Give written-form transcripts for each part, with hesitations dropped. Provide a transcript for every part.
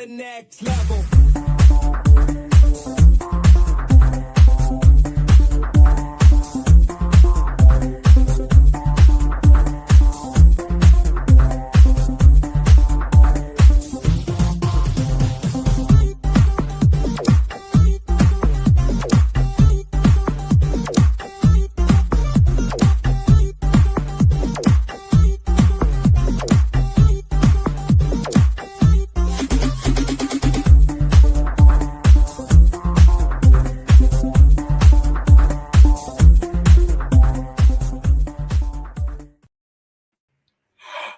next level.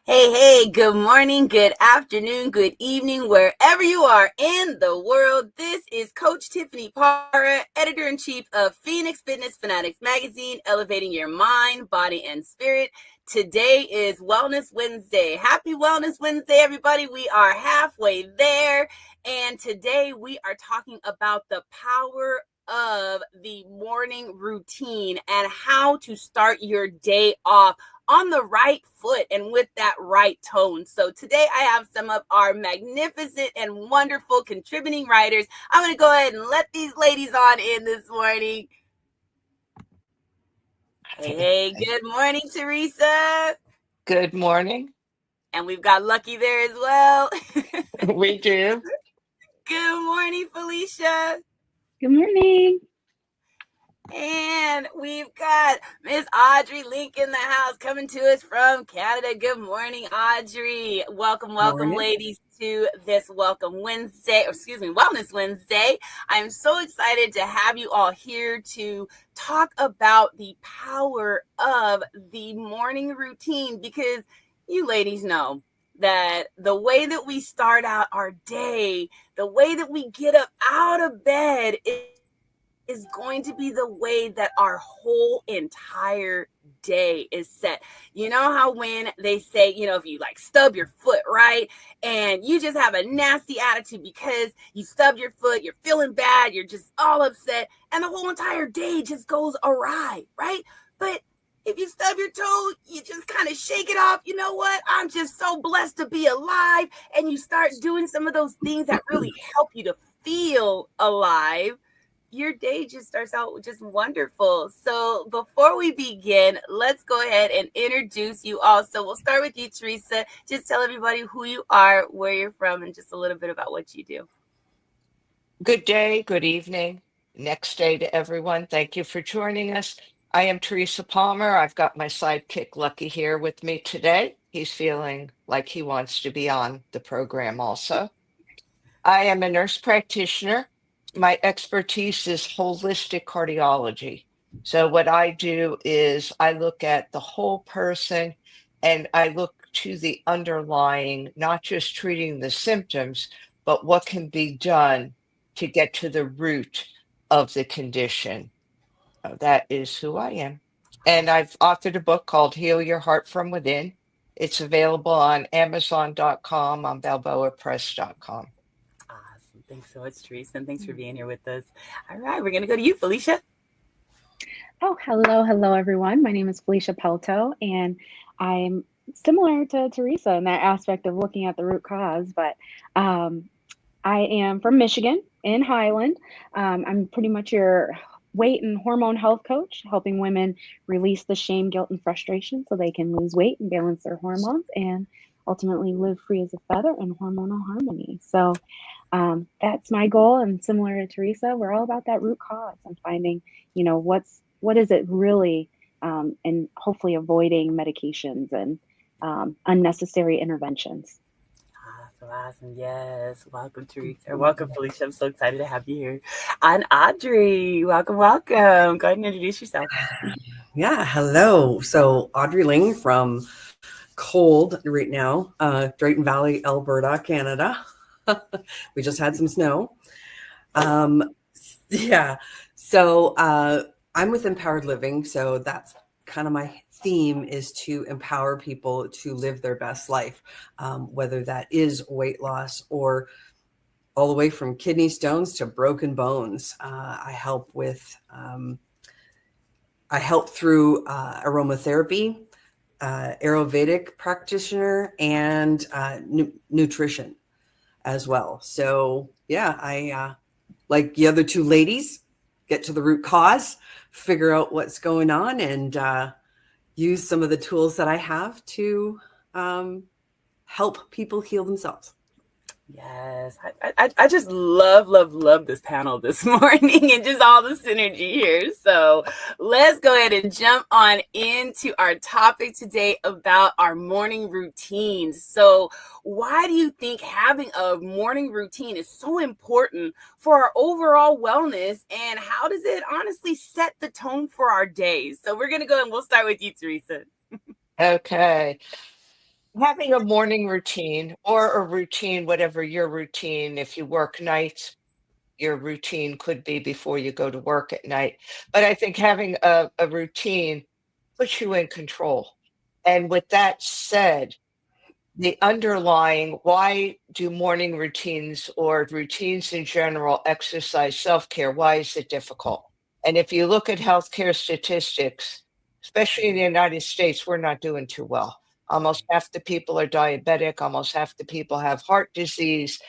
Hey, good morning, good afternoon, good evening, wherever you are in the world. This is Coach Tiffany Parra, Editor-in-Chief of Phoenix Fitness Fanatics Magazine, elevating your mind, body, and spirit. Today is Wellness Wednesday. Happy Wellness Wednesday, everybody. We are halfway there, and today we are talking about the power of the morning routine and how to start your day off on the right foot and with that right tone. So today I have some of our magnificent and wonderful contributing writers. I'm going to go ahead and let these ladies on in this morning. Hey, good morning, Teresa. Good morning. And we've got Lucky there as well. We do. Good morning, Felicia. Good morning. And we've got Miss Audrey Link in the house coming to us from Canada. Good morning, Audrey. Welcome, ladies, to this Wellness Wednesday. I'm so excited to have you all here to talk about the power of the morning routine, because you ladies know that the way that we start out our day, the way that we get up out of bed is going to be the way that our whole entire day is set. You know how when they say, if you like stub your foot, right? And you just have a nasty attitude because you stubbed your foot, you're feeling bad, you're just all upset, and the whole entire day just goes awry, right? But if you stub your toe, you just kind of shake it off. You know what? I'm just so blessed to be alive. And you start doing some of those things that really help you to feel alive. Your day just starts out just wonderful. So before we begin, let's go ahead and introduce you all. So we'll start with you, Teresa. Just tell everybody who you are, where you're from, and just a little bit about what you do. Good day, good evening, next day to everyone. Thank you for joining us. I am Teresa Palmer. I've got my sidekick Lucky here with me today. He's feeling like he wants to be on the program also. I am a nurse practitioner. My expertise is holistic cardiology. So what I do is I look at the whole person and I look to the underlying, not just treating the symptoms, but what can be done to get to the root of the condition. That is who I am. And I've authored a book called Heal Your Heart from Within. It's available on Amazon.com, on BalboaPress.com. Awesome. Thanks so much, Teresa, and thanks for being here with us. All right, we're going to go to you, Felicia. Oh, hello, everyone. My name is Felicia Pelto, and I'm similar to Teresa in that aspect of looking at the root cause, but I am from Michigan in Highland. I'm pretty much your weight and hormone health coach, helping women release the shame, guilt, and frustration so they can lose weight and balance their hormones and ultimately live free as a feather in hormonal harmony. So that's my goal. And similar to Teresa, we're all about that root cause and finding, what is it really, and hopefully avoiding medications and unnecessary interventions. Awesome. Yes. Welcome, Teresa. Welcome, Felicia. I'm so excited to have you here. And Audrey, welcome. Go ahead and introduce yourself. Yeah. Hello. So Audrey Ling from cold right now, Drayton Valley, Alberta, Canada. We just had some snow. Yeah. So I'm with Empowered Living. So that's kind of my theme, is to empower people to live their best life, whether that is weight loss or all the way from kidney stones to broken bones. I help through aromatherapy, Ayurvedic practitioner, and nutrition. as well. So yeah, I like the other two ladies, get to the root cause, figure out what's going on, and use some of the tools that I have to help people heal themselves. Yes, I just love this panel this morning and just all the synergy here. So let's go ahead and jump on into our topic today about our morning routines. So why do you think having a morning routine is so important for our overall wellness, and how does it honestly set the tone for our days? So we're going to go and we'll start with you, Teresa. Okay. Having a morning routine or a routine, whatever your routine, if you work nights, your routine could be before you go to work at night. But I think having a routine puts you in control. And with that said, the underlying why do morning routines or routines in general exercise self-care? Why is it difficult? And if you look at healthcare statistics, especially in the United States, we're not doing too well. Almost half the people are diabetic, almost half the people have heart disease.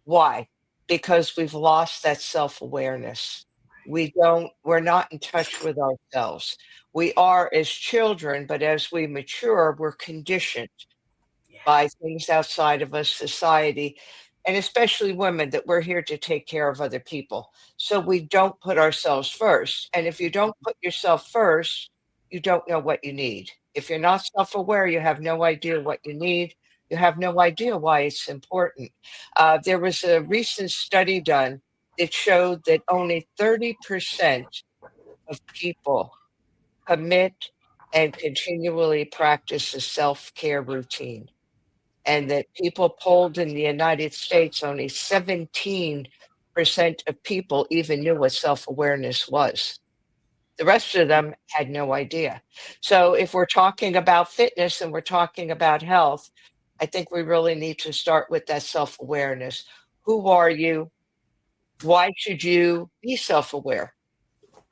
Why? Because we've lost that self-awareness. We're not in touch with ourselves. We are as children, but as we mature, we're conditioned by things outside of us, society, and especially women, that we're here to take care of other people. So we don't put ourselves first. And if you don't put yourself first, you don't know what you need. If you're not self aware, you have no idea what you need. You have no idea why it's important. There was a recent study done that showed that only 30% of people commit and continually practice a self care routine, and that people polled in the United States, only 17% of people even knew what self-awareness was. The rest of them had no idea. So if we're talking about fitness and we're talking about health, I think we really need to start with that self-awareness. Who are you? Why should you be self-aware?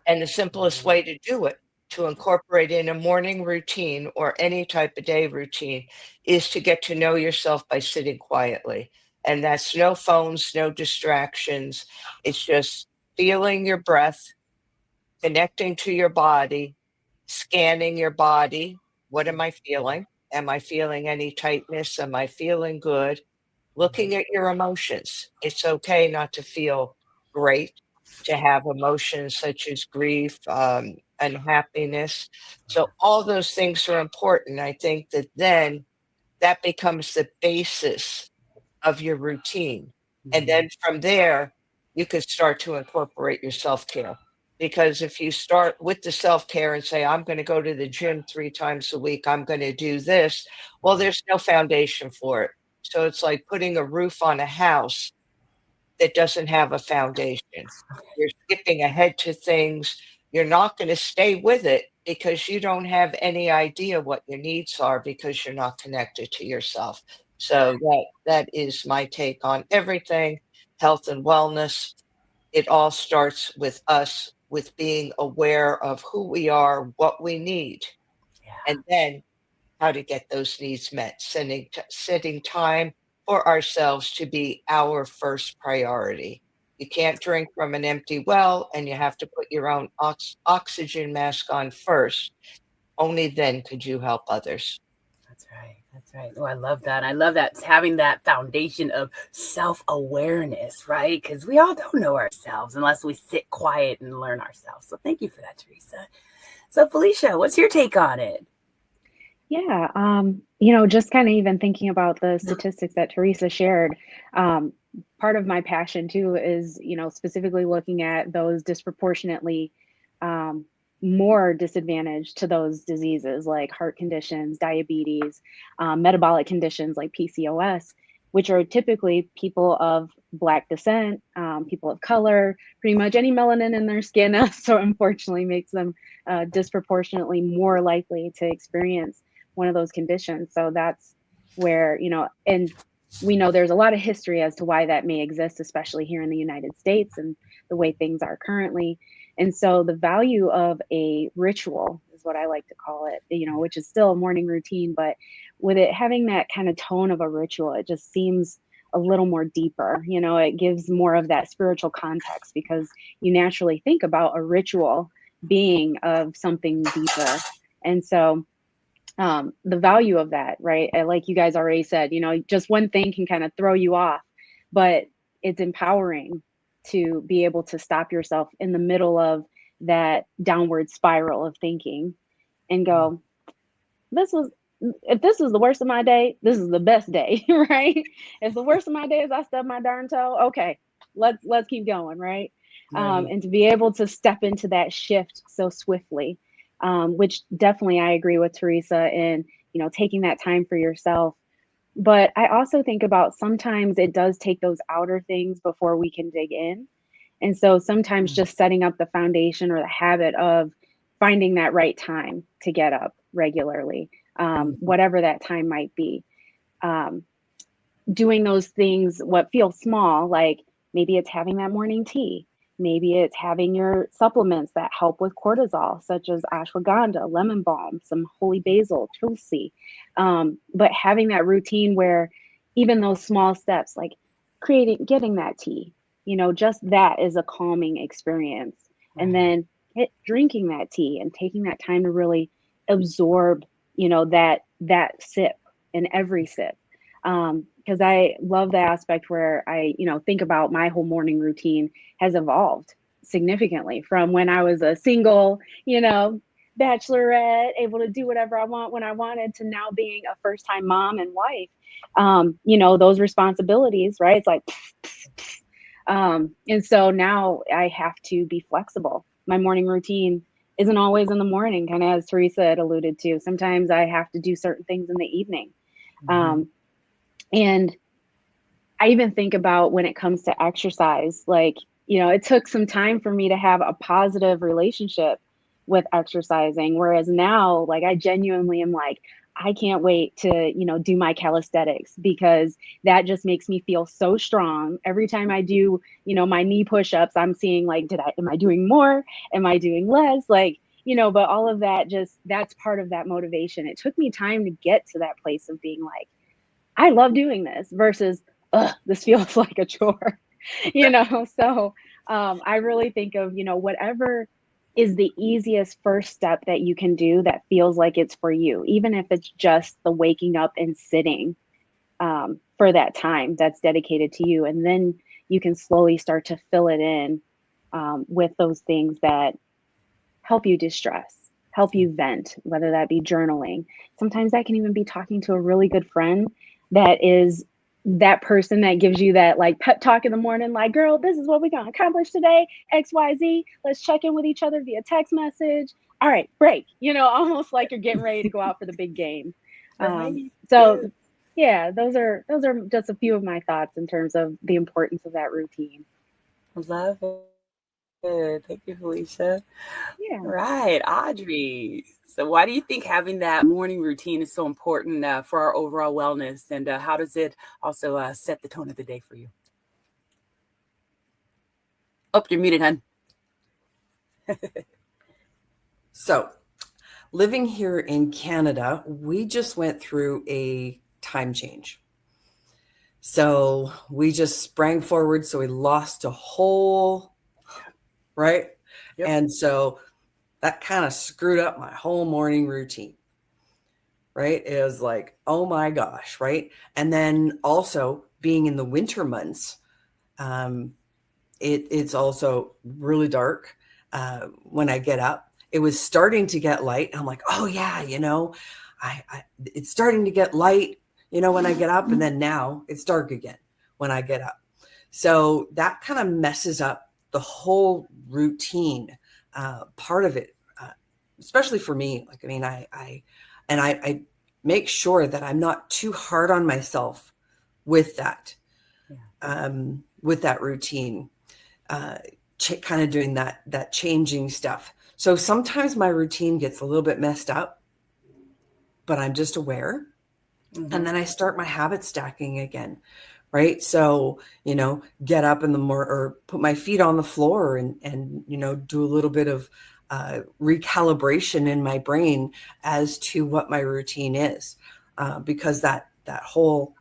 And the simplest way to do it, to incorporate in a morning routine or any type of day routine, is to get to know yourself by sitting quietly. And that's no phones, no distractions. It's just feeling your breath, connecting to your body, scanning your body. What am I feeling? Am I feeling any tightness? Am I feeling good? Looking at your emotions. It's okay not to feel great, to have emotions such as grief, unhappiness. So all those things are important. I think that then that becomes the basis of your routine. And Mhm. then from there, you could start to incorporate your self-care. Because if you start with the self-care and say, I'm going to go to the gym 3 times a week, I'm going to do this, well, there's no foundation for it. So it's like putting a roof on a house that doesn't have a foundation. You're skipping ahead to things. You're not going to stay with it because you don't have any idea what your needs are because you're not connected to yourself. So that is my take on everything, health and wellness. It all starts with us, with being aware of who we are, what we need, Yeah. and then how to get those needs met, setting time for ourselves to be our first priority. You can't drink from an empty well, and you have to put your own oxygen mask on first. Only then could you help others. That's right. That's right. Oh, I love that. I love that having that foundation of self awareness, right? Because we all don't know ourselves unless we sit quiet and learn ourselves. So thank you for that, Teresa. So, Felicia, what's your take on it? Yeah, just kind of even thinking about the statistics that Teresa shared, um, part of my passion too is, specifically looking at those disproportionately um, more disadvantaged to those diseases like heart conditions, diabetes, metabolic conditions like PCOS, which are typically people of Black descent, people of color, pretty much any melanin in their skin. So unfortunately makes them disproportionately more likely to experience one of those conditions. So that's where, and we know there's a lot of history as to why that may exist, especially here in the United States and the way things are currently. And so the value of a ritual is what I like to call it, which is still a morning routine, but with it having that kind of tone of a ritual, it just seems a little more deeper. It gives more of that spiritual context because you naturally think about a ritual being of something deeper. And so the value of that, right? Like you guys already said, just one thing can kind of throw you off, but it's empowering to be able to stop yourself in the middle of that downward spiral of thinking and go, if this is the worst of my day, this is the best day, right? If the worst of my day is I stub my darn toe, okay, let's keep going, right? Right. And to be able to step into that shift so swiftly, which definitely I agree with Teresa in, taking that time for yourself. But I also think about sometimes it does take those outer things before we can dig in. And so sometimes just setting up the foundation or the habit of finding that right time to get up regularly, whatever that time might be. Um, Doing those things, what feels small, like maybe it's having that morning tea. Maybe it's having your supplements that help with cortisol, such as ashwagandha, lemon balm, some holy basil, tulsi. But having that routine where even those small steps, like getting that tea, just that is a calming experience. And Right. then drinking that tea and taking that time to really absorb, that sip and every sip. Because I love the aspect where I, think about my whole morning routine has evolved significantly from when I was a single, bachelorette, able to do whatever I want when I wanted, to now being a first time mom and wife. Those responsibilities, right? It's like, and so now I have to be flexible. My morning routine isn't always in the morning, kind of as Teresa had alluded to. Sometimes I have to do certain things in the evening. And I even think about when it comes to exercise, like, it took some time for me to have a positive relationship with exercising. Whereas now, like, I genuinely am like, I can't wait to, do my calisthenics because that just makes me feel so strong. Every time I do, my knee push-ups, I'm seeing like, am I doing more? Am I doing less? Like, but all of that, that's part of that motivation. It took me time to get to that place of being like, I love doing this versus, this feels like a chore, So I really think of, whatever is the easiest first step that you can do that feels like it's for you, even if it's just the waking up and sitting for that time that's dedicated to you. And then you can slowly start to fill it in with those things that help you distress, help you vent, whether that be journaling. Sometimes that can even be talking to a really good friend that is that person that gives you that like pep talk in the morning, like, girl, this is what we're going to accomplish today, XYZ. Let's check in with each other via text message. All right, break, almost like you're getting ready to go out for the big game. Right. So yeah, those are just a few of my thoughts in terms of the importance of that routine. Love it. Thank you, Felicia. Yeah. Right, Audrey. So, why do you think having that morning routine is so important for our overall wellness, and how does it also set the tone of the day for you? Oh, you're muted, hun. So, living here in Canada, we just went through a time change. So we just sprang forward. So we lost a whole, right? Yep. And so that kind of screwed up my whole morning routine, right? It was like, oh my gosh, right? And then also being in the winter months, it's also really dark when I get up. It was starting to get light. I'm like, oh yeah, it's starting to get light, when I get up, and then now it's dark again when I get up. So that kind of messes up the whole routine part of it, especially for me. Like, I mean, I make sure that I'm not too hard on myself with that, with that routine, kind of doing that changing stuff. So sometimes my routine gets a little bit messed up, but I'm just aware. And then I start my habit stacking again, right? So, get up in the morning or put my feet on the floor and do a little bit of recalibration in my brain as to what my routine is, because that whole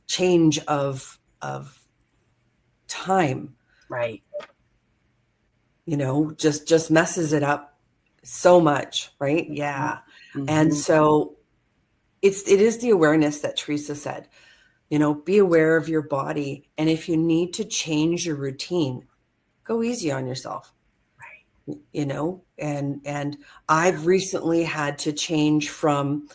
change of time, Right. just messes it up so much, right? Yeah. Mm-hmm. And so it is the awareness that Teresa said, be aware of your body. And if you need to change your routine, go easy on yourself. Right. And I've recently had to change from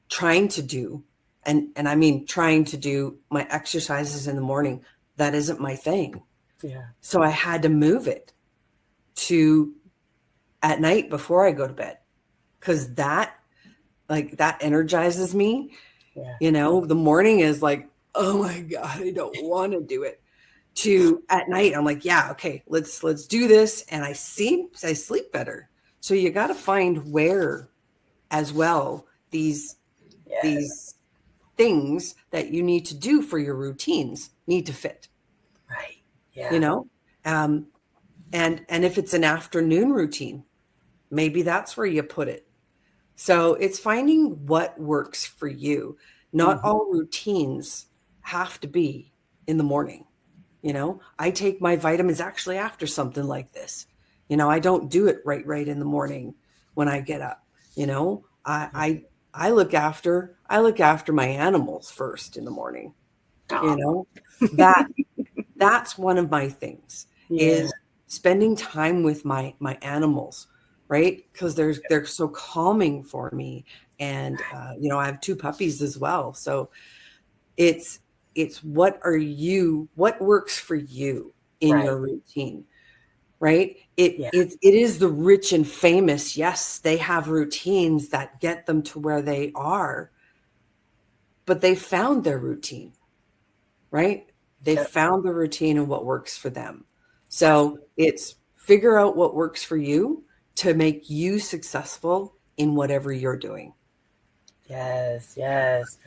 trying to do, and I mean trying to do my exercises in the morning. That isn't my thing. Yeah. So I had to move it to at night before I go to bed, because that energizes me. Yeah. The morning is like, oh my God, I don't want to do it. To at night, I'm like, yeah, okay, let's do this. And I sleep better. So you got to find where as well these things that you need to do for your routines need to fit. Right. Yeah. And if it's an afternoon routine, maybe that's where you put it. So it's finding what works for you. Not all routines have to be in the morning. I take my vitamins actually after something like this. I don't do it right in the morning when I get up. I look after my animals first in the morning. Oh. That's one of my things is spending time with my animals, right? Because they're so calming for me. And I have 2 puppies as well. So it's what works for you in your routine, right? It is the rich and famous. Yes, they have routines that get them to where they are, but they found their routine, right? They found the routine and what works for them. So it's figure out what works for you to make you successful in whatever you're doing. Yes. That's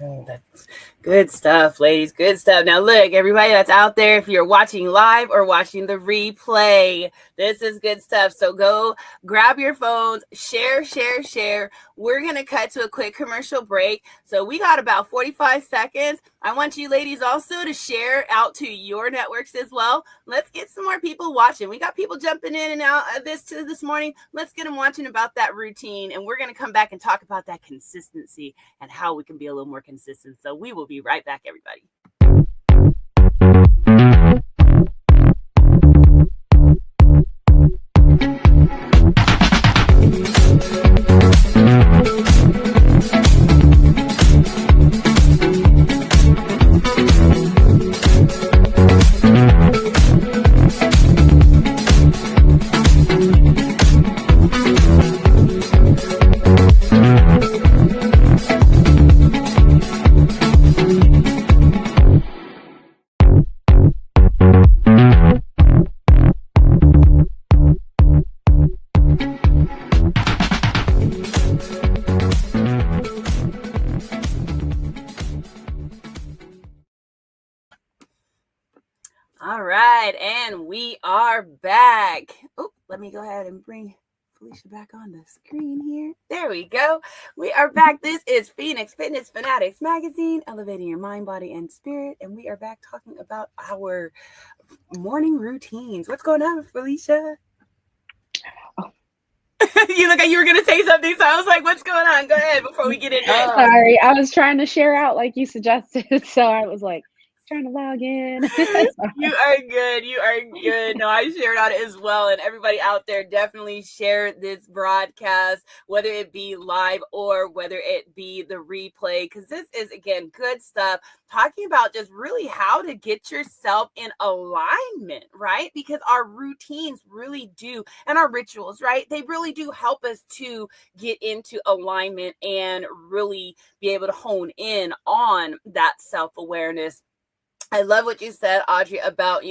good stuff, ladies. Good stuff. Now, look, everybody that's out there, if you're watching live or watching the replay, this is good stuff. So go grab your phones, share. We're going to cut to a quick commercial break. So we got about 45 seconds. I want you ladies also to share out to your networks as well. Let's get some more people watching. We got people jumping in and out of this morning. Let's get them watching about that routine. And we're going to come back and talk about that consistency and how we can be a little more consistent. So we will be right back, everybody. All right, and we are back. Oh, let me go ahead and bring Felicia back on the screen here. There we go. We are back. This is Phoenix Fitness Fanatics Magazine, elevating your mind, body, and spirit. And we are back talking about our morning routines. What's going on, Felicia? You look like you were going to say something, so I was like, what's going on? Go ahead before we get into it. Sorry, I was trying to share out like you suggested, so I was like, trying to log in. You are good. No, I shared on it as well. And everybody out there, definitely share this broadcast, whether it be live or whether it be the replay, because this is, again, good stuff, talking about just really how to get yourself in alignment, right? Because our routines really do, and our rituals, right? They really do help us to get into alignment and really be able to hone in on that self-awareness. I love what you said, Audrey, about,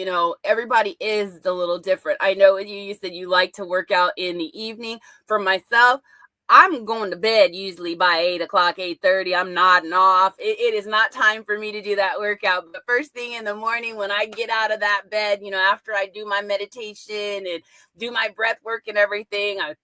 everybody is a little different. I know you said you like to work out in the evening. For myself, I'm going to bed usually by 8 o'clock, 8:30. I'm nodding off. It is not time for me to do that workout. But first thing in the morning when I get out of that bed, after I do my meditation and do my breath work and everything, I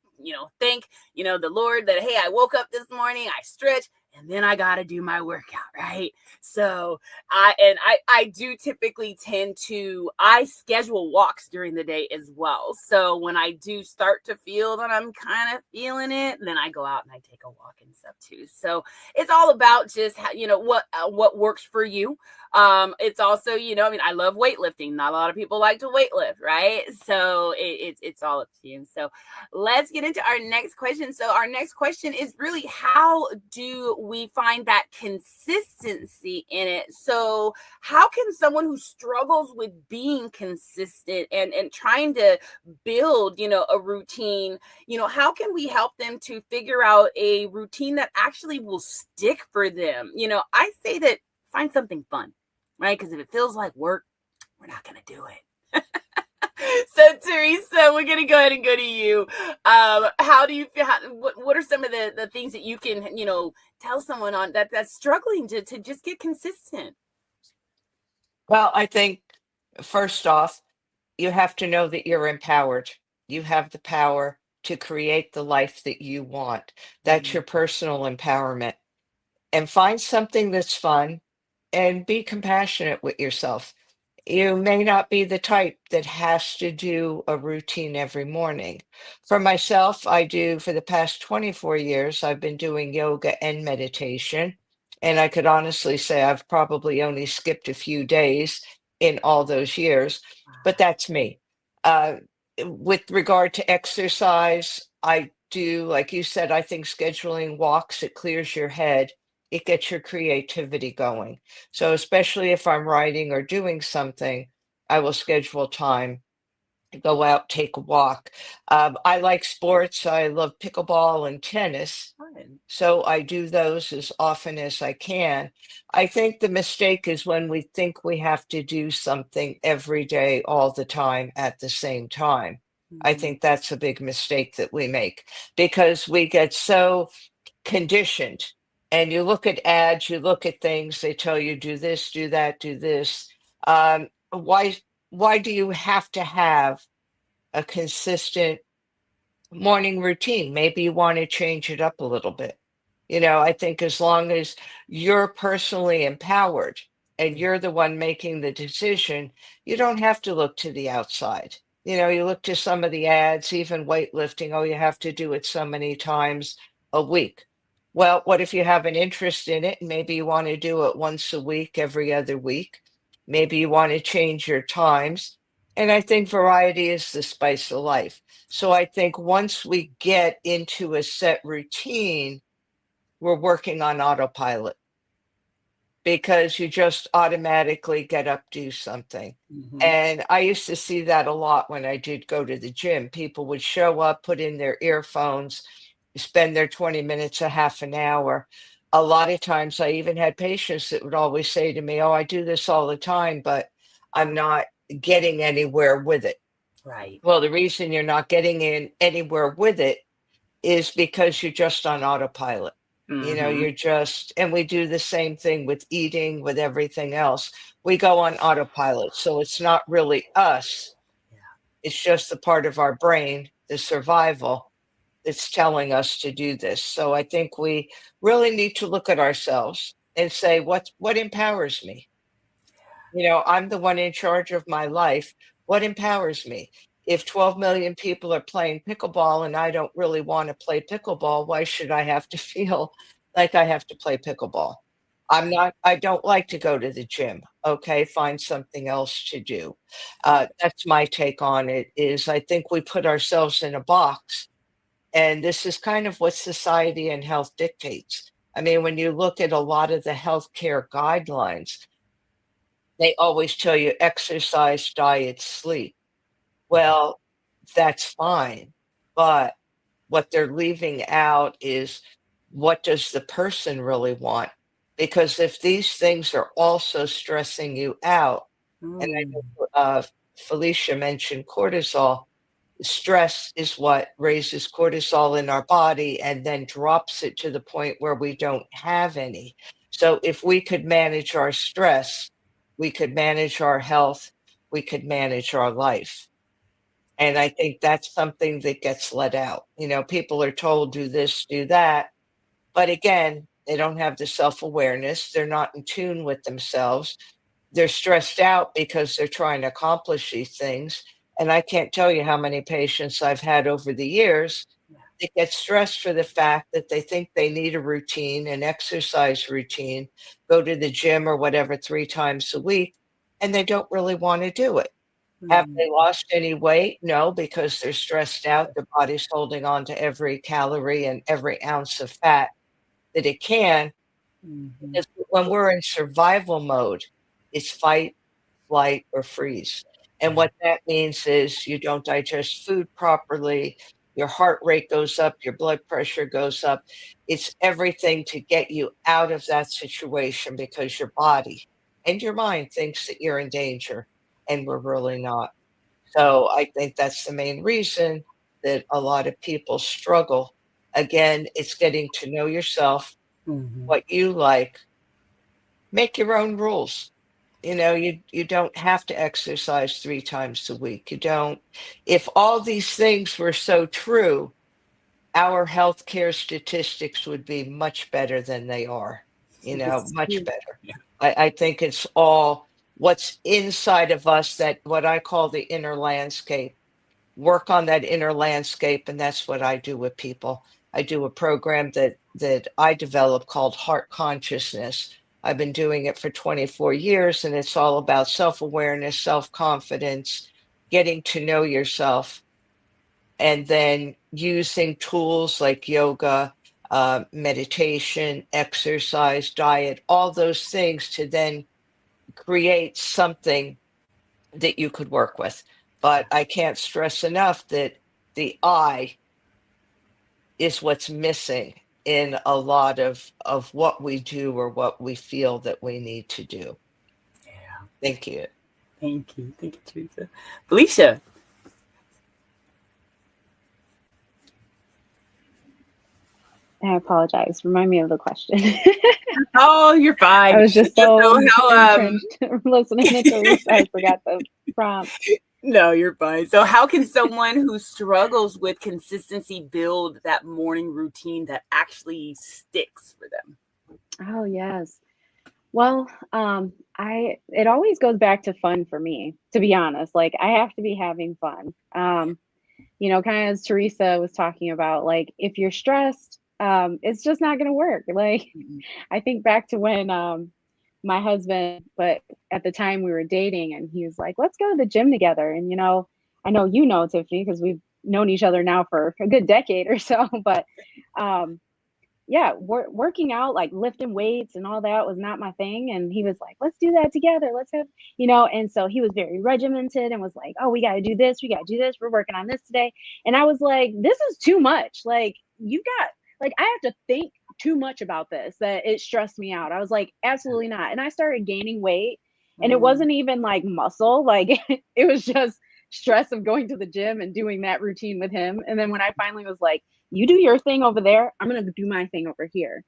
thank, the Lord that, hey, I woke up this morning, I stretch, and then I got to do my workout, right? So I do typically tend to, I schedule walks during the day as well. So when I do start to feel that I'm kind of feeling it, then I go out and I take a walk and stuff too. So it's all about just how, what works for you. It's also, I mean, I love weightlifting. Not a lot of people like to weightlift, right? So it's all up to you. So let's get into our next question. So our next question is really, how do we find that consistency in it? So how can someone who struggles with being consistent and trying to build, a routine, how can we help them to figure out a routine that actually will stick for them? I say that find something fun, right? Because if it feels like work, we're not going to do it. So Teresa, we're gonna go ahead and go to you. How do you feel? What are some of the things that you can tell someone on that's struggling to just get consistent? Well, I think first off, you have to know that you're empowered. You have the power to create the life that you want. That's your personal empowerment. And find something that's fun and be compassionate with yourself. You may not be the type that has to do a routine every morning. For myself, I do for the past 24 years, I've been doing yoga and meditation. And I could honestly say I've probably only skipped a few days in all those years, but that's me. Uh, with regard to exercise, I do, like you said, I think scheduling walks, it clears your head, it gets your creativity going. So especially if I'm writing or doing something, I will schedule time, go out, take a walk. I like sports. I love pickleball and tennis. Fun. So I do those as often as I can. I think the mistake is when we think we have to do something every day, all the time, at the same time. I think that's a big mistake that we make because we get so conditioned. And you look at ads, you look at things, they tell you do this, do that, do this. Why do you have to have a consistent morning routine? Maybe you want to change it up a little bit. I think as long as you're personally empowered and you're the one making the decision, you don't have to look to the outside. You look to some of the ads, even weightlifting, oh, you have to do it so many times a week. Well, what if you have an interest in it and maybe you want to do it once a week, every other week? Maybe you want to change your times. And I think variety is the spice of life. So I think once we get into a set routine, we're working on autopilot because you just automatically get up, do something. And I used to see that a lot when I did go to the gym. People would show up, put in their earphones, spend their 20 minutes, a half an hour. A lot of times I even had patients that would always say to me, oh, I do this all the time, but I'm not getting anywhere with it. Right. Well, the reason you're not getting in anywhere with it is because you're just on autopilot. You're just, and we do the same thing with eating, with everything else. We go on autopilot. So it's not really us. Yeah. It's just the part of our brain, the survival, that's telling us to do this. So I think we really need to look at ourselves and say, what empowers me? I'm the one in charge of my life. What empowers me? If 12 million people are playing pickleball and I don't really want to play pickleball, why should I have to feel like I have to play pickleball? I don't like to go to the gym. Okay, find something else to do. That's my take on it is I think we put ourselves in a box, and this is kind of what society and health dictates. I mean, when you look at a lot of the healthcare guidelines, they always tell you exercise, diet, sleep. Well, that's fine, but what they're leaving out is what does the person really want? Because if these things are also stressing you out, and I know Felicia mentioned cortisol, stress is what raises cortisol in our body and then drops it to the point where we don't have any. So if we could manage our stress, we could manage our health, we could manage our life. And I think that's something that gets let out. People are told do this, do that. But again, They don't have the self-awareness. They're not in tune with themselves. They're stressed out because they're trying to accomplish these things. And I can't tell you how many patients I've had over the years that get stressed for the fact that they think they need a routine, an exercise routine, go to the gym or whatever 3 times a week, and they don't really wanna do it. Have they lost any weight? No, because they're stressed out. Their body's holding on to every calorie and every ounce of fat that it can, Mhm. because when we're in survival mode, it's fight, flight, or freeze. And what that means is you don't digest food properly, your heart rate goes up, your blood pressure goes up. It's everything to get you out of that situation because your body and your mind thinks that you're in danger, and we're really not. So I think that's the main reason that a lot of people struggle. Again, it's getting to know yourself, Mhm. what you like, make your own rules. You don't have to exercise 3 times a week. You don't. If all these things were so true, our healthcare statistics would be much better than they are, This is much true. better. I think it's all what's inside of us, that what I call the inner landscape. Work on that inner landscape, and that's what I do with people. I do a program that I developed called Heart Consciousness. I've been doing it for 24 years, and it's all about self-awareness, self-confidence, getting to know yourself, and then using tools like yoga, meditation, exercise, diet, all those things to then create something that you could work with. But I can't stress enough that the I is what's missing in a lot of what we do or what we feel that we need to do. Yeah. Thank you. Thank you. Thank you, Teresa. Felicia. I apologize. Remind me of the question. Oh, you're fine. I was just Yeah, so so how entrenched listening to Teresa, I forgot the prompt. no, you're fine. So how can someone who struggles with consistency build that morning routine that actually sticks for them? Oh, yes. Well, it always goes back to fun for me, to be honest. Like I have to be having fun. Kind of as Teresa was talking about, like if you're stressed, it's just not gonna work. Like Mhm. I think back to when my husband, but at the time we were dating, and he was like, let's go to the gym together. And I know Tiffany, because we've known each other now for a good decade or so, but um yeah, working out, like lifting weights and all that was not my thing. And he was like, let's do that together. Let's have, and so he was very regimented and was like, oh, we got to do this. We got to do this. We're working on this today. And I was like, this is too much. Like, I have to think too much about this, that it stressed me out. I was like, absolutely not. And I started gaining weight, and it Mm. wasn't even like muscle. Like, it was just stress of going to the gym and doing that routine with him. And then when I finally was like, you do your thing over there, I'm going to do my thing over here.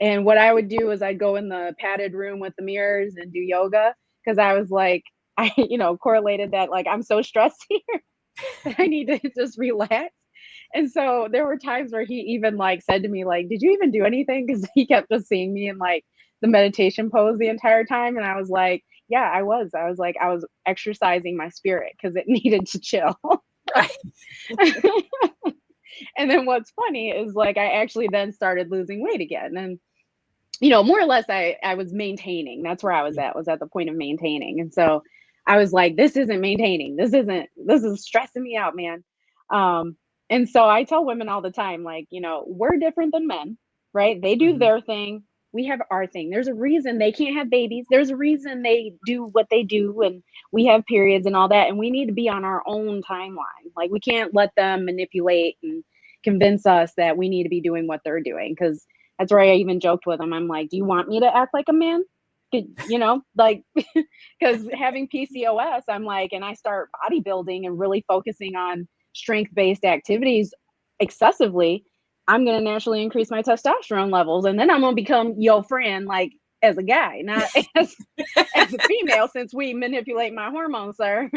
And what I would do is I'd go in the padded room with the mirrors and do yoga, because I was like, I, correlated that, like, I'm so stressed here that I need to just relax. And so there were times where he even like said to me, like, did you even do anything? Because he kept just seeing me in like the meditation pose the entire time. And I was like, yeah, I was. I was like, I was exercising my spirit because it needed to chill. Right. And then what's funny is like I actually then started losing weight again. And more or less I was maintaining. That's where I was at the point of maintaining. And so I was like, this isn't maintaining. This is stressing me out, man. Um, and so I tell women all the time, like, we're different than men, right? They do Mhm. their thing. We have our thing. There's a reason they can't have babies. There's a reason they do what they do, and we have periods and all that. And we need to be on our own timeline. Like we can't let them manipulate and convince us that we need to be doing what they're doing, because that's where I even joked with him. I'm like, do you want me to act like a man? Like, because having PCOS, I'm like, and I start bodybuilding and really focusing on strength-based activities excessively, I'm going to naturally increase my testosterone levels. And then I'm going to become your friend, like as a guy, not as a female, since we manipulate my hormones, sir.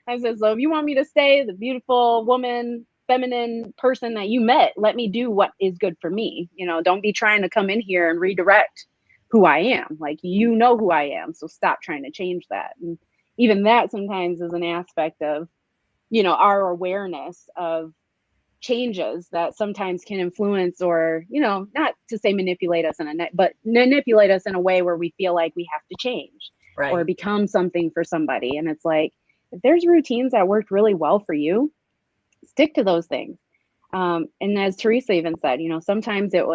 I said, so if you want me to stay the beautiful woman feminine person that you met. Let me do what is good for me. Don't be trying to come in here and redirect who I am. Like, who I am. So stop trying to change that. And even that sometimes is an aspect of, our awareness of changes that sometimes can influence or, not to say manipulate us but manipulate us in a way where we feel like we have to change or become something for somebody. And it's like, if there's routines that worked really well for you, stick to those things. And as Teresa even said, sometimes at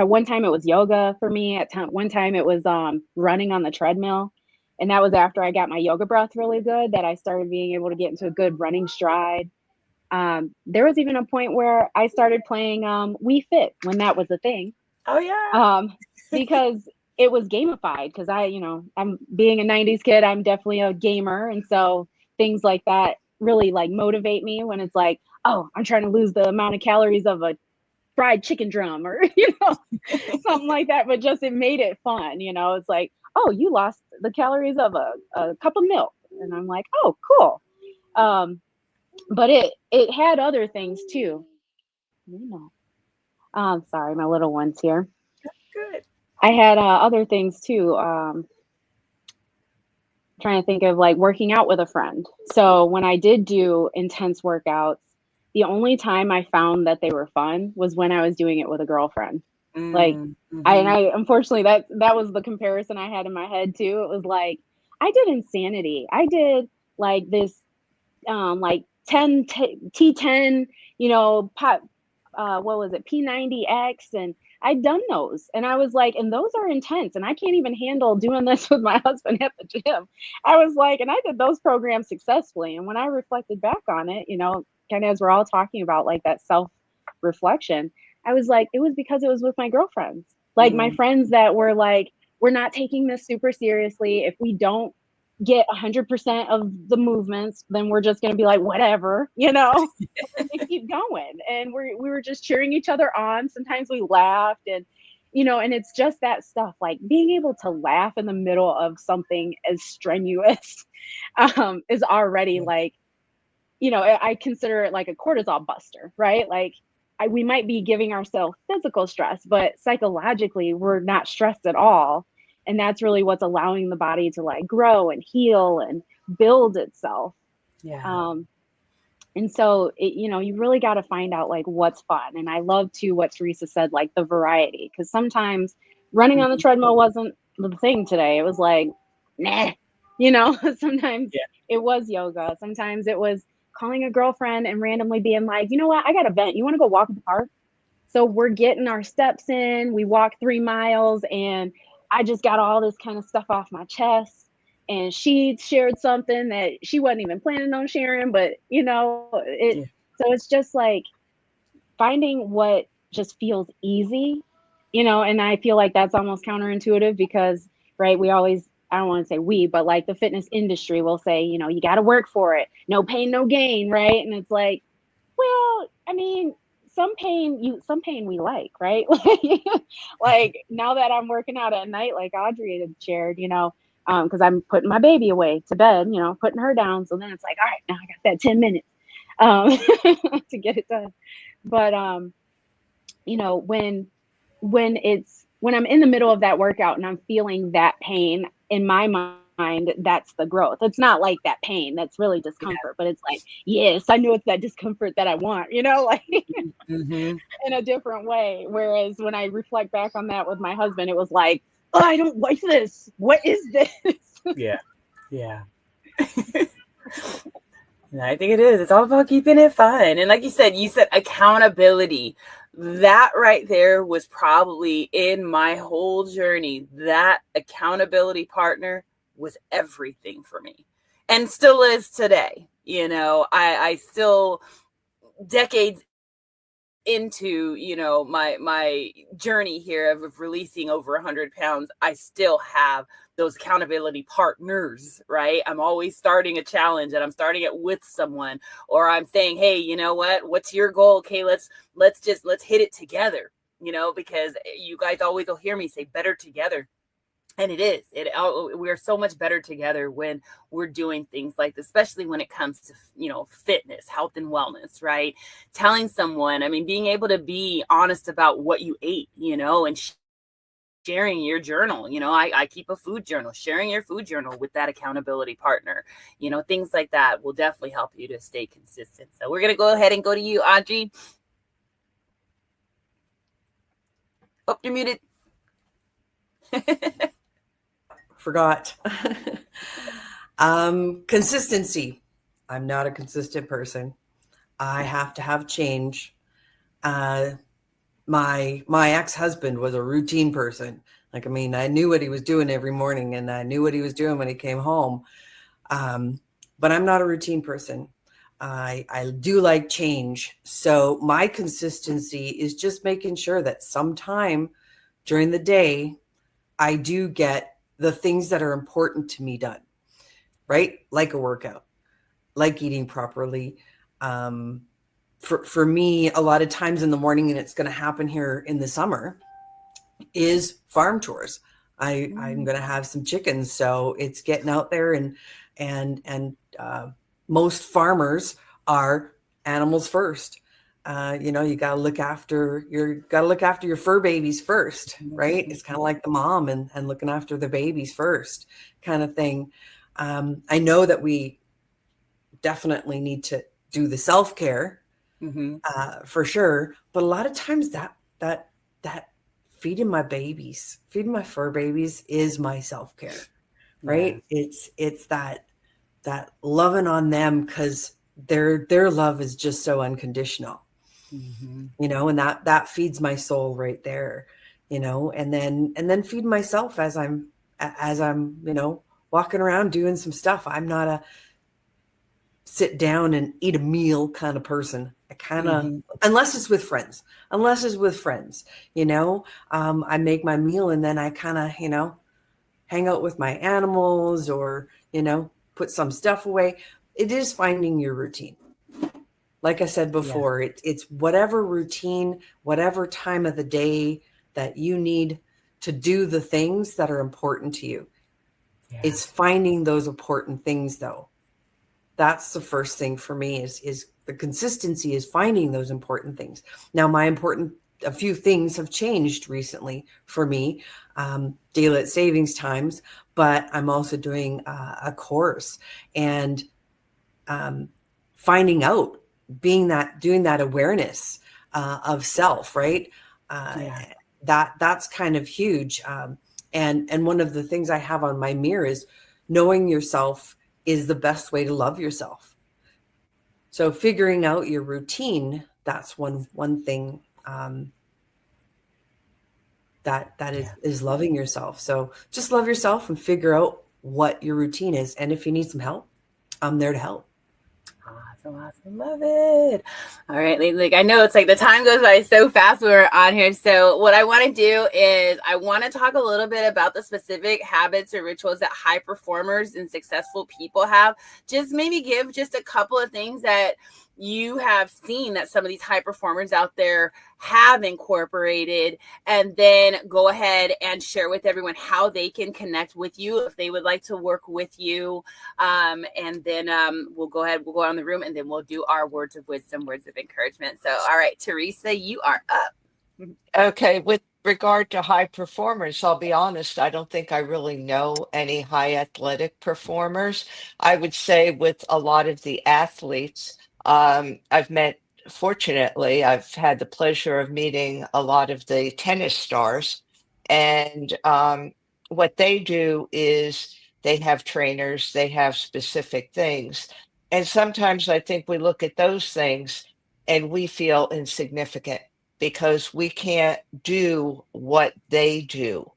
one time it was yoga for me. One time it was running on the treadmill. And that was after I got my yoga breath really good, that I started being able to get into a good running stride. There was even a point where I started playing Wii Fit when that was a thing. Oh yeah. Because it was gamified. Because I'm being a '90s kid, I'm definitely a gamer, and so things like that really like motivate me when it's like, oh, I'm trying to lose the amount of calories of a fried chicken drum or something like that. But just it made it fun. It's like, oh, you lost the calories of a cup of milk, and I'm like, oh, cool. But it had other things too. Sorry, my little one's here. Good. I had other things too. Trying to think of like working out with a friend. So when I did do intense workouts, the only time I found that they were fun was when I was doing it with a girlfriend. Like, I unfortunately that was the comparison I had in my head too. It was like, I did Insanity. I did like this, like 10 T10, pop, what was it, P90X, and I'd done those, and I was like, and those are intense, and I can't even handle doing this with my husband at the gym. I was like, and I did those programs successfully, and when I reflected back on it, kind of as we're all talking about like that self-reflection, I was like, it was because it was with my girlfriends, like my friends that were like, we're not taking this super seriously. If we don't get 100% of the movements, then we're just going to be like, whatever, and keep going. And we were just cheering each other on. Sometimes we laughed and, and it's just that stuff, like being able to laugh in the middle of something as strenuous is already like, I consider it like a cortisol buster, right? Like we might be giving ourselves physical stress, but psychologically we're not stressed at all. And that's really what's allowing the body to like grow and heal and build itself. Yeah. And so, you really got to find out like what's fun. And I love too what Teresa said, like the variety, because sometimes running on the treadmill wasn't the thing today. It was like, nah, sometimes it was yoga. Sometimes it was calling a girlfriend and randomly being like, you know what, I got a vent. You want to go walk in the park? So we're getting our steps in. We walk 3 miles and I just got all this kind of stuff off my chest. And she shared something that she wasn't even planning on sharing, but so it's just like finding what just feels easy, and I feel like that's almost counterintuitive because, right, I don't want to say we, but like the fitness industry will say, you got to work for it. No pain, no gain, right? And it's like, well, I mean, some pain we like, right? Like now that I'm working out at night, like Audrey had shared, because I'm putting my baby away to bed, putting her down. So then it's like, all right, now I got that 10 minutes to get it done. But when I'm in the middle of that workout and I'm feeling that pain, in my mind, that's the growth. It's not like that pain that's really discomfort, but it's like, yes, I know it's that discomfort that I want, like in a different way. Whereas when I reflect back on that with my husband, it was like, oh, I don't like this. What is this? Yeah. And I think it is. It's all about keeping it fun. And like you said accountability. That right there was probably in my whole journey. That accountability partner was everything for me and still is today. I still, decades into my journey here of releasing over 100 pounds, I still have those accountability partners, right? I'm always starting a challenge and I'm starting it with someone, or I'm saying, hey, you know what's your goal? Okay, let's hit it together, because you guys always will hear me say better together. And it is. We're so much better together when we're doing things like this, especially when it comes to, fitness, health and wellness, right? Telling someone, I mean, being able to be honest about what you ate, and sharing your journal. I keep a food journal. Sharing your food journal with that accountability partner, things like that will definitely help you to stay consistent. So we're going to go ahead and go to you, Audrey. Oh, you're muted. Forgot. Consistency. I'm not a consistent person. I have to have change. My ex-husband was a routine person. Like, I mean, I knew what he was doing every morning, and I knew what he was doing when he came home. But I'm not a routine person. I do like change. So my consistency is just making sure that sometime during the day, I do get the things that are important to me done, right? Like a workout, like eating properly. For me, a lot of times in the morning, and it's going to happen here in the summer, is farm chores. I'm going to have some chickens, so it's getting out there and most farmers are animals first. You got to look after your fur babies first, right? It's kind of like the mom and looking after the babies first, kind of thing. I know that we definitely need to do the self-care, for sure, but a lot of times that feeding my fur babies is my self-care, right? It's that loving on them, because their love is just so unconditional, and that feeds my soul right there, and then feed myself as I'm walking around doing some stuff. I'm not a sit down and eat a meal kind of person. I kind of, unless it's with friends, I make my meal, and then I kind of, hang out with my animals, or, put some stuff away. It is finding your routine. Like I said before, it's whatever routine, whatever time of the day that you need to do the things that are important to you. It's finding those important things, though. That's the first thing for me, is the consistency, is finding those important things. Now, a few things have changed recently for me, daylight savings times, but I'm also doing a course, and finding out, doing that awareness of self, right? That's kind of huge. And one of the things I have on my mirror is knowing yourself is the best way to love yourself. So figuring out your routine, that's one thing that is loving yourself. So just love yourself and figure out what your routine is. And if you need some help, I'm there to help. Awesome. Love it. All right. Like, I know it's like the time goes by so fast when we're on here. So what I want to do is I want to talk a little bit about the specific habits or rituals that high performers and successful people have. Just maybe give just a couple of things that you have seen that some of these high performers out there have incorporated, and then go ahead and share with everyone how they can connect with you if they would like to work with you. And then we'll go around the room, and then we'll do our words of wisdom, words of encouragement. So, all right, Teresa, you are up. Okay, with regard to high performers, I'll be honest, I don't think I really know any high athletic performers. I would say with a lot of the athletes, fortunately, I've had the pleasure of meeting a lot of the tennis stars. And what they do is they have trainers, they have specific things. And sometimes I think we look at those things and we feel insignificant because we can't do what they do.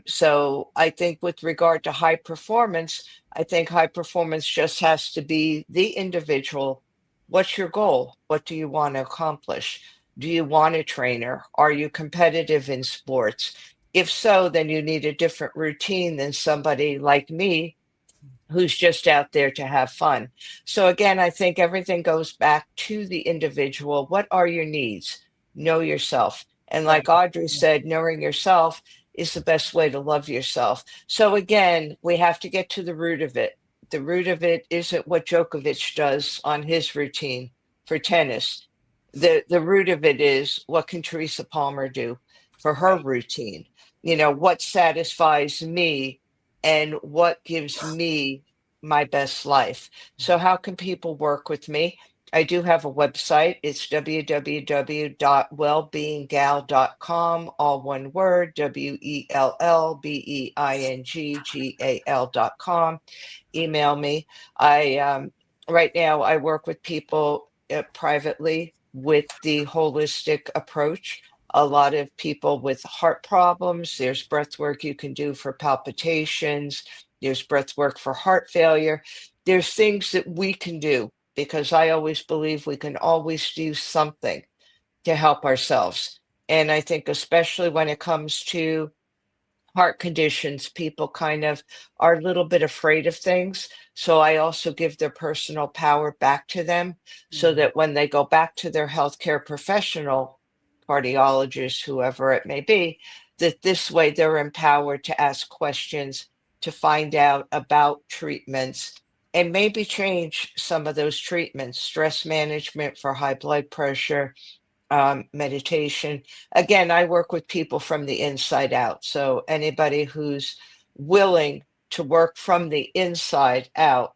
So I think with regard to high performance, I think high performance just has to be the individual. What's your goal? What do you want to accomplish? Do you want a trainer? Are you competitive in sports? If so, then you need a different routine than somebody like me who's just out there to have fun. So again, I think everything goes back to the individual. What are your needs? Know yourself. And like Audrey said, knowing yourself is the best way to love yourself. So again, we have to get to the root of it. The root of it isn't what Djokovic does on his routine for tennis. The root of it is, what can Teresa Palmer do for her routine? You know, what satisfies me and what gives me my best life. So how can people work with me? I do have a website. It's www.wellbeinggal.com, all one word, WELLBEINGGAL.com. Email me. Right now I work with people privately with the holistic approach. A lot of people with heart problems. There's breath work you can do for palpitations. There's breath work for heart failure. There's things that we can do, because I always believe we can always do something to help ourselves. And I think especially when it comes to heart conditions, people kind of are a little bit afraid of things. So I also give their personal power back to them, so that when they go back to their healthcare professional, cardiologist, whoever it may be, that this way they're empowered to ask questions, to find out about treatments, and maybe change some of those treatments, stress management for high blood pressure, meditation. Again, I work with people from the inside out. So anybody who's willing to work from the inside out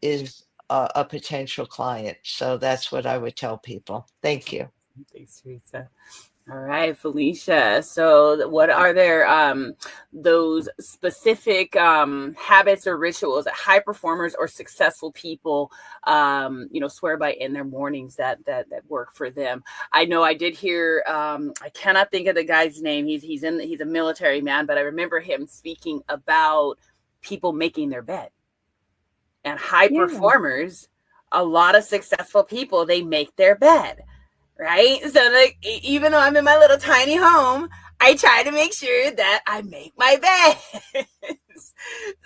is a potential client. So that's what I would tell people. Thank you. Thanks, Teresa. All right, Felicia. So what are those specific habits or rituals that high performers or successful people, swear by in their mornings that work for them? I know I did hear, I cannot think of the guy's name. He's a military man, but I remember him speaking about people making their bed. And high performers, a lot of successful people, they make their bed. Right. So like, even though I'm in my little tiny home, I try to make sure that I make my bed.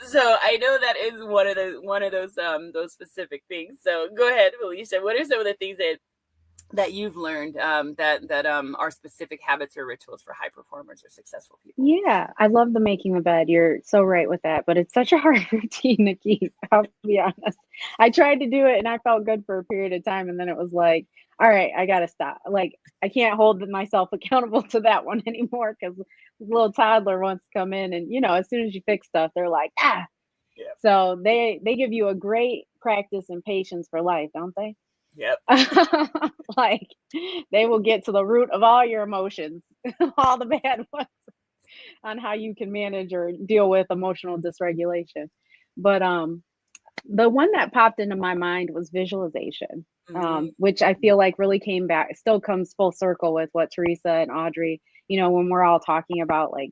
So I know that is one of those specific things. So go ahead, Felicia. What are some of the things that you've learned that are specific habits or rituals for high performers or successful people? Yeah, I love the making the bed. You're so right with that, but it's such a hard routine to keep. I'll be honest. I tried to do it and I felt good for a period of time, and then it was like, all right, I gotta stop. Like, I can't hold myself accountable to that one anymore, because little toddler wants to come in, and as soon as you fix stuff, they're like, ah. Yeah. So they give you a great practice in patience for life, don't they? Yep. Like, they will get to the root of all your emotions, all the bad ones, on how you can manage or deal with emotional dysregulation. But the one that popped into my mind was visualization, which I feel like really came back, still comes full circle with what Teresa and Audrey, when we're all talking about like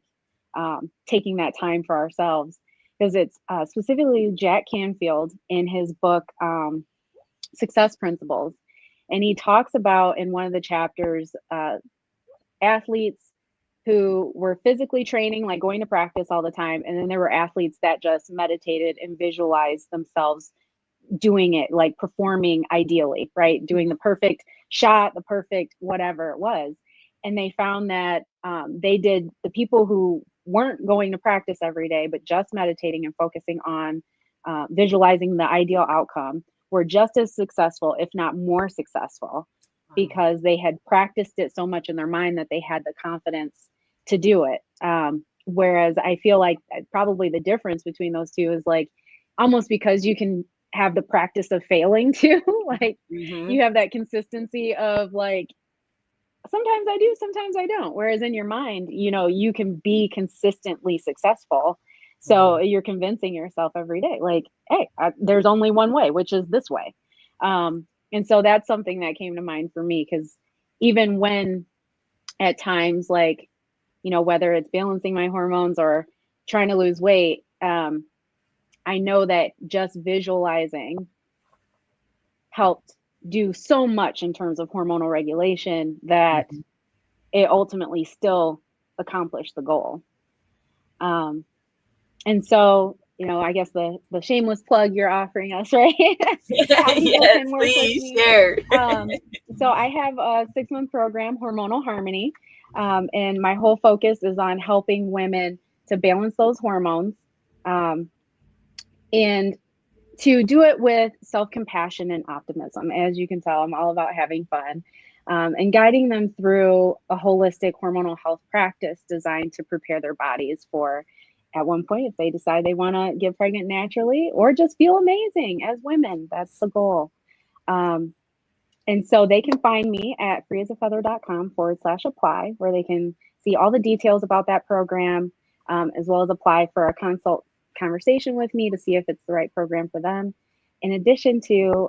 taking that time for ourselves, because it's specifically Jack Canfield in his book, Success Principles. And he talks about, in one of the chapters, athletes who were physically training, like going to practice all the time. And then there were athletes that just meditated and visualized themselves doing it, like performing ideally, right? Doing the perfect shot, the perfect whatever it was. And they found that the people who weren't going to practice every day, but just meditating and focusing on visualizing the ideal outcome, were just as successful, if not more successful, because they had practiced it so much in their mind that they had the confidence to do it. Whereas I feel like probably the difference between those two is like, almost because you can have the practice of failing too. Like, you have that consistency of like, sometimes I do, sometimes I don't. Whereas in your mind, you can be consistently successful. So you're convincing yourself every day, like, hey, there's only one way, which is this way. And so that's something that came to mind for me, because even when at times, like, whether it's balancing my hormones or trying to lose weight, I know that just visualizing helped do so much in terms of hormonal regulation that it ultimately still accomplished the goal. And so, I guess the shameless plug you're offering us, right? How people Yes, can work with please me. share. So I have a 6-month program, Hormonal Harmony. And my whole focus is on helping women to balance those hormones, um, and to do it with self compassion and optimism. As you can tell, I'm all about having fun, and guiding them through a holistic hormonal health practice designed to prepare their bodies for, at one point, if they decide they want to get pregnant naturally or just feel amazing as women. That's the goal. Um, and so they can find me at freeasafeather.com/apply, where they can see all the details about that program, as well as apply for a conversation with me to see if it's the right program for them. In addition to,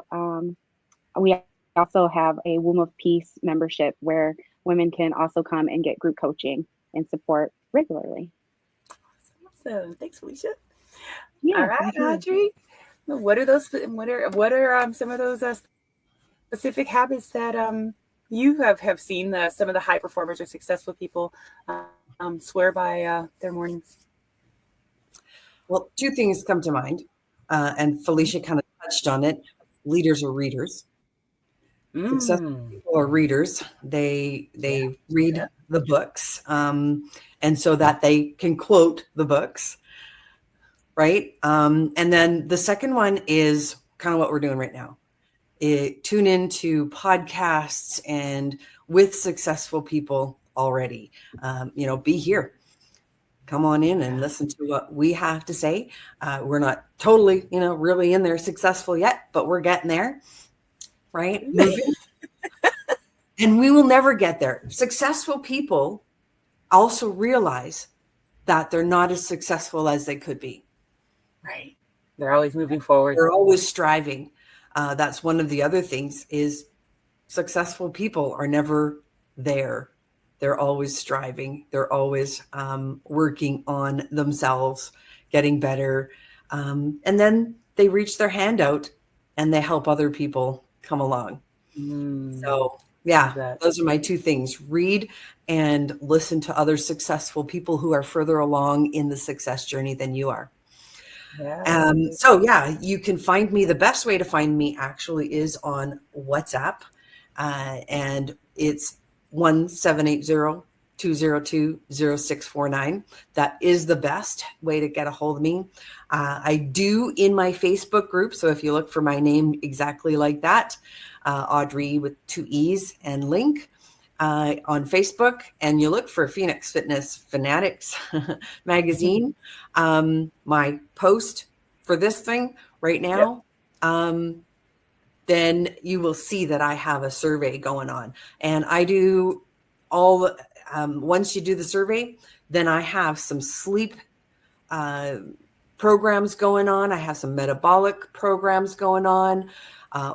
we also have a Womb of Peace membership where women can also come and get group coaching and support regularly. Awesome. Thanks, Felicia. All Yeah, right, thank you. Audrey. What are those? What are some of those specific habits that you have seen some of the high performers or successful people swear by their mornings? Well, two things come to mind, and Felicia kind of touched on it. Leaders are readers. Successful Mm. people are readers. They Yeah. read the books, and so that they can quote the books, right? And then the second one is kind of what we're doing right now. Tune into podcasts and with successful people already. Be here. Come on in and listen to what we have to say. We're not totally, really in there successful yet, but we're getting there, right? Moving. And we will never get there. Successful people also realize that they're not as successful as they could be. Right. They're always moving forward. They're always striving. That's one of the other things is successful people are never there. They're always striving. They're always working on themselves, getting better. And then they reach their hand out and they help other people come along. So, yeah, those are my two things. Read and listen to other successful people who are further along in the success journey than you are. Yeah. You can find me. The best way to find me actually is on WhatsApp. And it's 1-780-202-0649. That is the best way to get a hold of me. I do in my Facebook group. So if you look for my name exactly like that, Audrey with 2 E's and link on Facebook, and you look for Phoenix Fitness Fanatics magazine, my post for this thing right now, then you will see that I have a survey going on. And I do once you do the survey, then I have some sleep programs going on. I have some metabolic programs going on,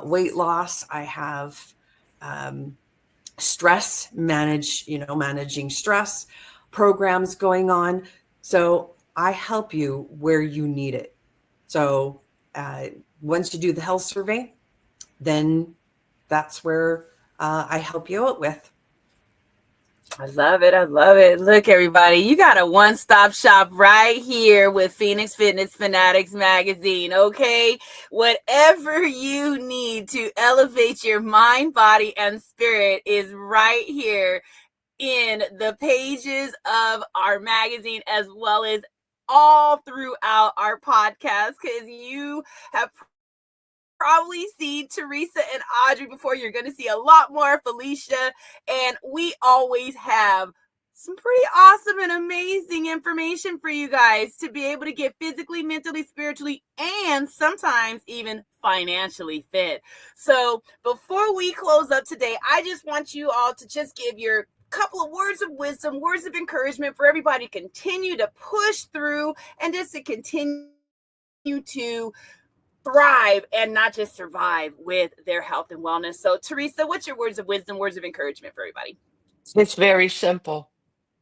weight loss. I have stress, managing stress programs going on. So I help you where you need it. So once you do the health survey, then that's where I help you out with. I love it. I love it. Look, everybody, you got a one-stop shop right here with Phoenix Fitness Fanatics magazine, okay? Whatever you need to elevate your mind, body, and spirit is right here in the pages of our magazine, as well as all throughout our podcast, because you have probably seen Teresa and Audrey before. You're going to see a lot more Felicia, and we always have some pretty awesome and amazing information for you guys to be able to get physically, mentally, spiritually, and sometimes even financially fit. So before we close up today, I just want you all to just give your couple of words of wisdom, words of encouragement for everybody to continue to push through and just to continue to thrive and not just survive with their health and wellness. So, Teresa, what's your words of wisdom, words of encouragement for everybody? It's very simple.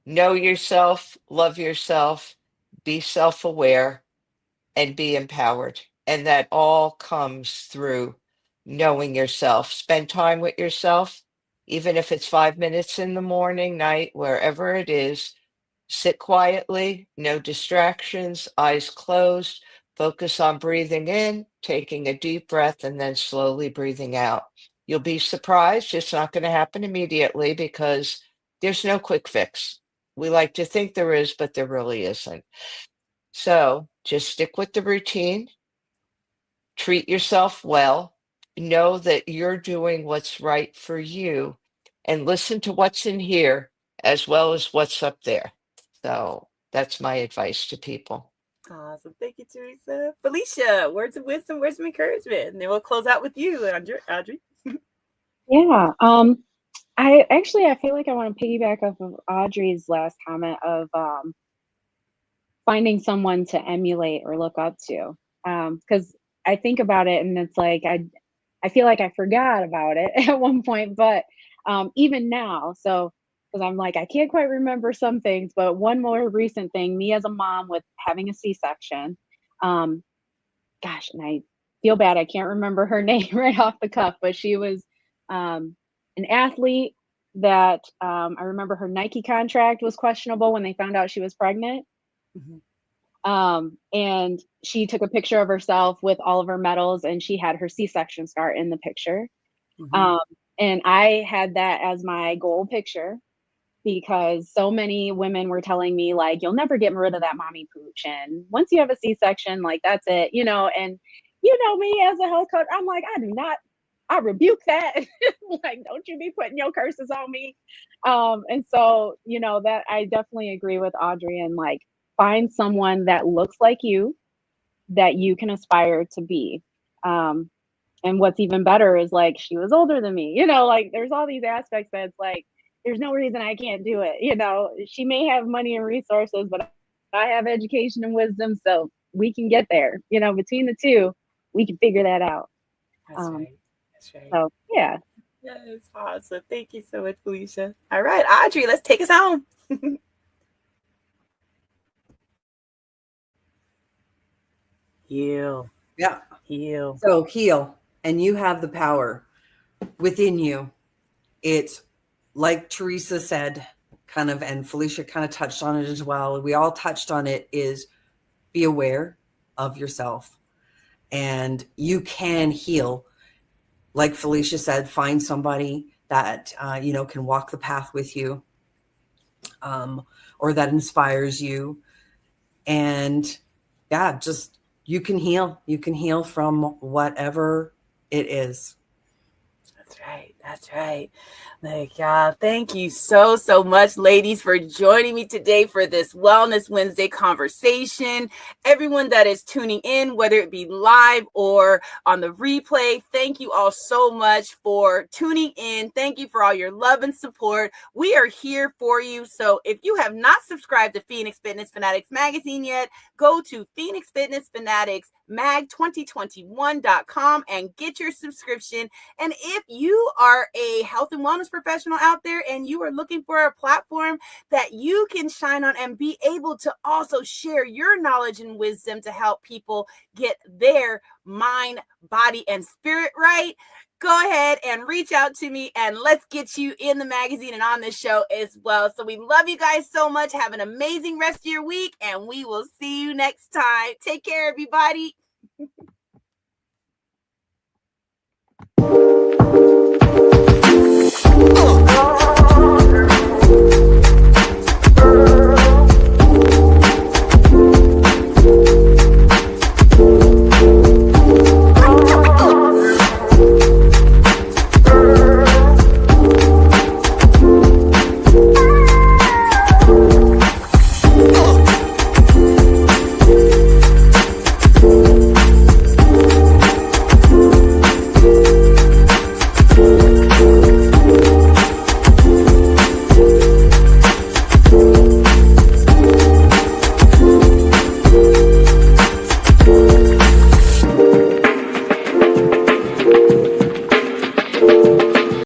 Know yourself, love yourself, be self-aware, and be empowered. And that all comes through knowing yourself. Spend time with yourself, even if it's 5 minutes in the morning, night, wherever it is. Sit quietly, no distractions, eyes closed. Focus on breathing in, taking a deep breath, and then slowly breathing out. You'll be surprised. It's not going to happen immediately because there's no quick fix. We like to think there is, but there really isn't. So just stick with the routine, treat yourself well, know that you're doing what's right for you, and listen to what's in here as well as what's up there. So that's my advice to people. Awesome. Thank you, Teresa. Felicia, words of wisdom, words of encouragement. And then we'll close out with you, Audrey. Yeah. I feel like I want to piggyback off of Audrey's last comment of finding someone to emulate or look up to. Because I think about it and it's like I feel like I forgot about it at one point, but even now, so because I'm like I can't quite remember some things, but one more recent thing, me as a mom with having a C-section, um, gosh, and I feel bad I can't remember her name right off the cuff, but she was an athlete that I remember her Nike contract was questionable when they found out she was pregnant. Mhm. And she took a picture of herself with all of her medals, and she had her C-section scar in the picture. Mhm. Um, and I had that as my goal picture because so many women were telling me like, you'll never get rid of that mommy pooch. And once you have a C-section, like that's it, and me as a health coach, I'm like, I rebuke that. Like, don't you be putting your curses on me. And so, that I definitely agree with Audrey and like find someone that looks like you that you can aspire to be. And what's even better is like she was older than me, like there's all these aspects that's like there's no reason I can't do it. She may have money and resources, but I have education and wisdom, so we can get there. Between the two, we can figure that out. That's right. That's right. So yeah. Yes, awesome. Thank you so much, Felicia. All right, Audrey, let's take us home. Heal. Yeah. Heal. So heal, and you have the power within you. It's like Teresa said, kind of, and Felicia kind of touched on it as well. We all touched on it, is be aware of yourself, and you can heal. Like Felicia said, find somebody that, can walk the path with you, or that inspires you. And yeah, just, you can heal. You can heal from whatever it is. That's right. That's right. Thank you so, so much, ladies, for joining me today for this Wellness Wednesday conversation. Everyone that is tuning in, whether it be live or on the replay, thank you all so much for tuning in. Thank you for all your love and support. We are here for you. So if you have not subscribed to Phoenix Fitness Fanatics magazine yet, go to Phoenix Fitness Fanatics mag2021.com and get your subscription. And if you are a health and wellness professional out there and you are looking for a platform that you can shine on and be able to also share your knowledge and wisdom to help people get their mind, body, and spirit right, go ahead and reach out to me and let's get you in the magazine and on this show as well. So we love you guys so much. Have an amazing rest of your week and we will see you next time. Take care, everybody.